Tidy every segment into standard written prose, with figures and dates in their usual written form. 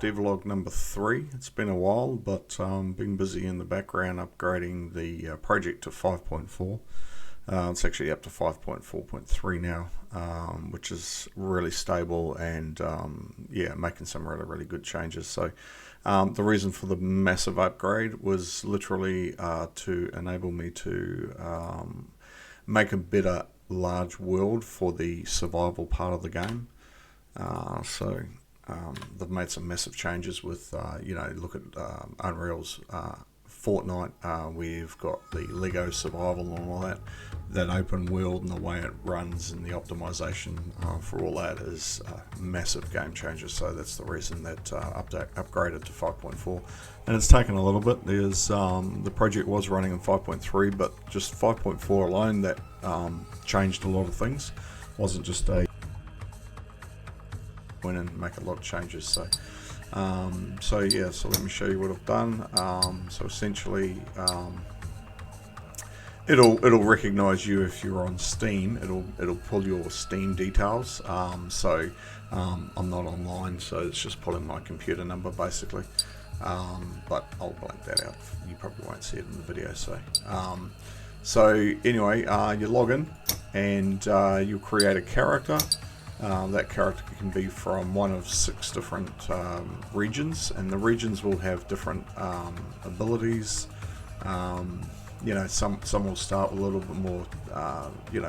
devlog number 3. It's been a while, but been busy in the background upgrading the project to 5.4. It's actually up to 5.4.3 now, which is really stable and yeah, making some really good changes. So the reason for the massive upgrade was literally to enable me to make a better large world for the survival part of the game. They've made some massive changes with, look at Unreal's Fortnite. We've got the Lego survival and all that. That open world and the way it runs and the optimization for all that is massive game changer. So that's the reason that upgraded to 5.4. And it's taken a little bit. There's the project was running in 5.3, but just 5.4 alone that changed a lot of things. Wasn't just a went and make a lot of changes. So let me show you what I've done. So essentially, it'll recognize you if you're on Steam. It'll pull your Steam details. I'm not online, so it's just pulling my computer number basically. But I'll blank that out. You probably won't see it in the video. So anyway, you log in and you'll create a character. That character can be from one of 6 different regions, and the regions will have different abilities. Some will start with a little bit more,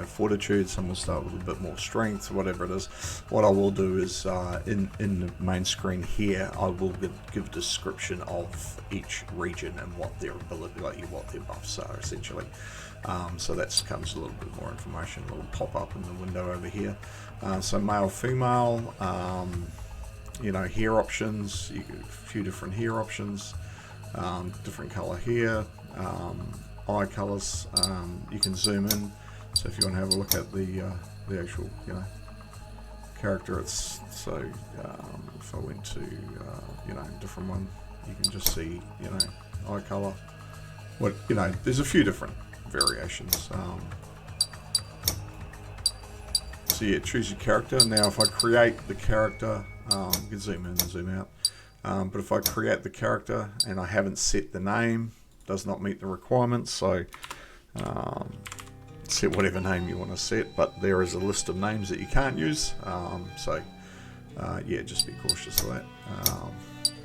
fortitude. Some will start with a bit more strength, whatever it is. What I will do is in the main screen here, I will give a description of each region and what their ability, what their buffs are essentially. So that comes a little bit more information. It'll pop up in the window over here. So male, female, hair options. You get a few different hair options, different color hair, eye colors. You can zoom in. So if you want to have a look at the actual, character, it's so. If I went to, different one, you can just see, eye color. There's a few different variations. So yeah, choose your character. Now if I create the character, you can zoom in and zoom out, but if I create the character and I haven't set the name, does not meet the requirements, so set whatever name you want to set, but there is a list of names that you can't use, just be cautious of that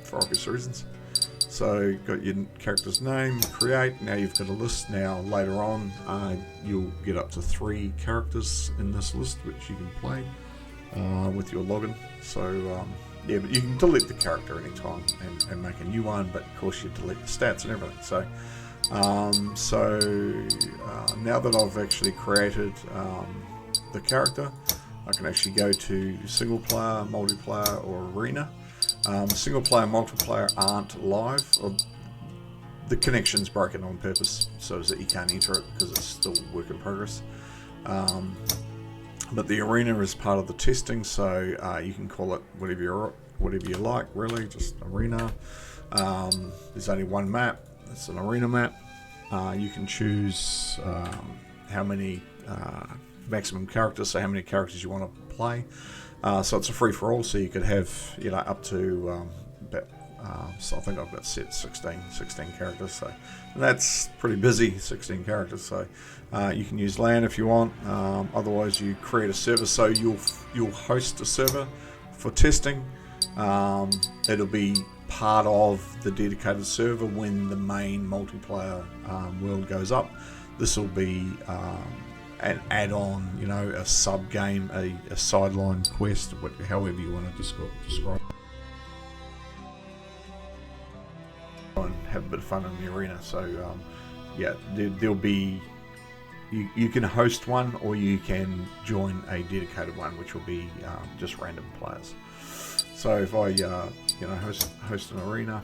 for obvious reasons. So got your character's name, create. Now you've got a list. Now later on, you'll get up to 3 characters in this list, which you can play with your login. So but you can delete the character anytime and make a new one. But of course you delete the stats and everything. So now that I've actually created the character, I can actually go to single player, multiplayer, or arena. Single player and multiplayer aren't live. The connection's broken on purpose so that you can't enter it because it's still work in progress. But the arena is part of the testing, so you can call it whatever you like, really, just arena. There's only one map. It's an arena map. You can choose how many maximum characters, so how many characters you want to play. So it's a free-for-all, so you could have, up to so I think I've got set 16 characters, so and that's pretty busy, 16 characters, so you can use LAN if you want. Otherwise you create a server, so you'll host a server for testing. It'll be part of the dedicated server when the main multiplayer world goes up. This will be an add-on, a sub-game, a sideline quest, however you want to describe it. And have a bit of fun in the arena. So, there'll be... You can host one, or you can join a dedicated one, which will be just random players. So if I, host an arena,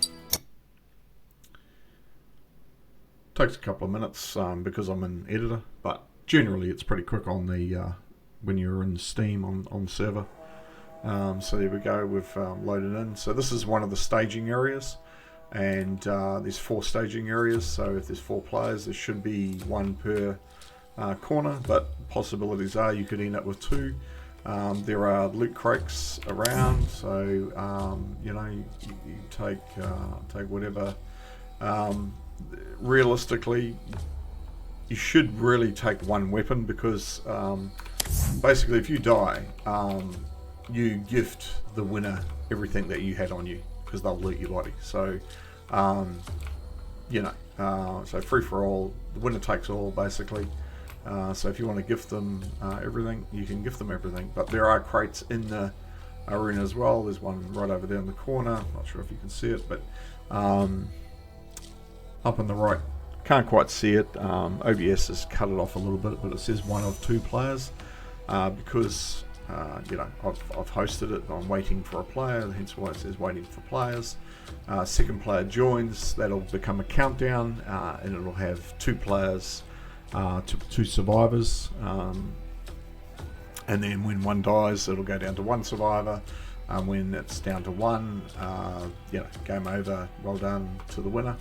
takes a couple of minutes because I'm an editor, but generally it's pretty quick on the when you're in Steam on server. So there we go, we've loaded in. So this is one of the staging areas, and there's 4 staging areas. So if there's 4 players, there should be 1 per corner, but possibilities are you could end up with 2. There are loot crates around, so you know, you take whatever. Realistically, you should really take one weapon, because basically, if you die, you gift the winner everything that you had on you, because they'll loot your body. So you know, so free for all, the winner takes all, basically. So if you want to gift them everything, you can gift them everything. But there are crates in the arena as well. There's one right over there in the corner. Not sure if you can see it, but up on the right, can't quite see it. OBS has cut it off a little bit, but it says 1 of 2 players, because you know, I've hosted it. I'm waiting for a player, hence why it says waiting for players. Second player joins, that'll become a countdown, and it'll have 2 players, 2 survivors, and then when one dies, it'll go down to 1 survivor. When it's down to 1, you know, game over, well done to the winner.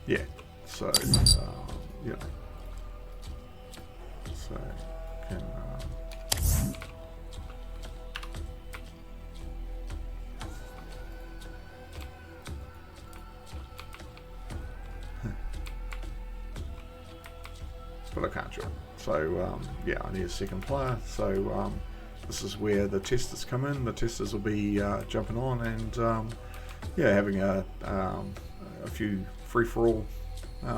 Yeah, so you know, so can but I can't join. So yeah, I need a second player. So this is where the testers come in. The testers will be jumping on and yeah, having a few free-for-all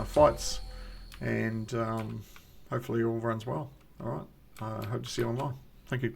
fights, and hopefully all runs well. All right, hope to see you online. Thank you.